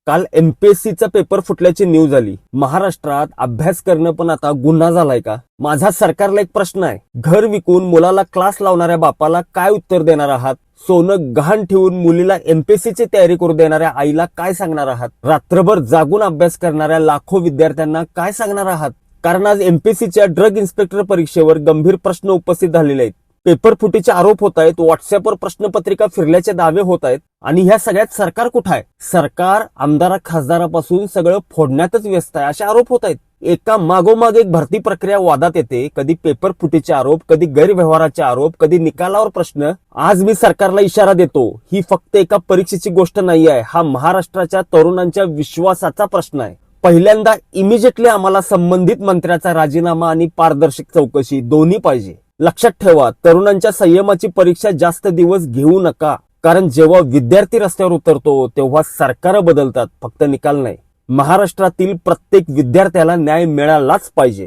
काल एमपीएससीचा paper फुटल्याची news आली. महाराष्ट्रात अभ्यास करणं पण आता गुन्हा झालाय का? माझा सरकारला एक प्रश्न आहे. घर विकून मुलाला क्लास लावणाऱ्या बापाला काय उत्तर देणार आहात? सोनं गहाण ठेवून मुलीला एमपीएससीची तयारी करू देणाऱ्या आईला काय सांगणार आहात? रात्रभर जागून अभ्यास करणाऱ्या लाखो विद्यार्थ्यांना काय सांगणार आहात? कारण आज एमपीएससीच्या ड्रग इन्स्पेक्टर परीक्षेवर गंभीर प्रश्न उपस्थित झालेले आहेत. पेपर फुटीचे आरोप होत आहेत, व्हॉट्सअपवर प्रश्नपत्रिका फिरल्याचे दावे होत आहेत आणि ह्या सगळ्यात सरकार कुठं आहे? सरकार आमदारा खासदारापासून सगळं फोडण्यातच व्यस्त आहे असे आरोप होत आहेत. एका मागोमाग एक भरती प्रक्रिया वादात येते. कधी पेपर फुटीचे आरोप, कधी गैरव्यवहाराचे आरोप, कधी निकालावर प्रश्न. आज मी सरकारला इशारा देतो, ही फक्त एका परीक्षेची गोष्ट नाही आहे. हा महाराष्ट्राच्या तरुणांच्या विश्वासाचा प्रश्न आहे. पहिल्यांदा इमिजिएटली आम्हाला संबंधित मंत्र्याचा राजीनामा आणि पारदर्शक चौकशी दोन्ही पाहिजे. लक्षात ठेवा, तरुणांच्या संयमाची परीक्षा जास्त दिवस घेऊ नका. कारण जेव्हा विद्यार्थी रस्त्यावर उतरतो तेव्हा सरकार बदलतात, फक्त निकाल नाही. महाराष्ट्रातील प्रत्येक विद्यार्थ्याला न्याय मिळालाच पाहिजे.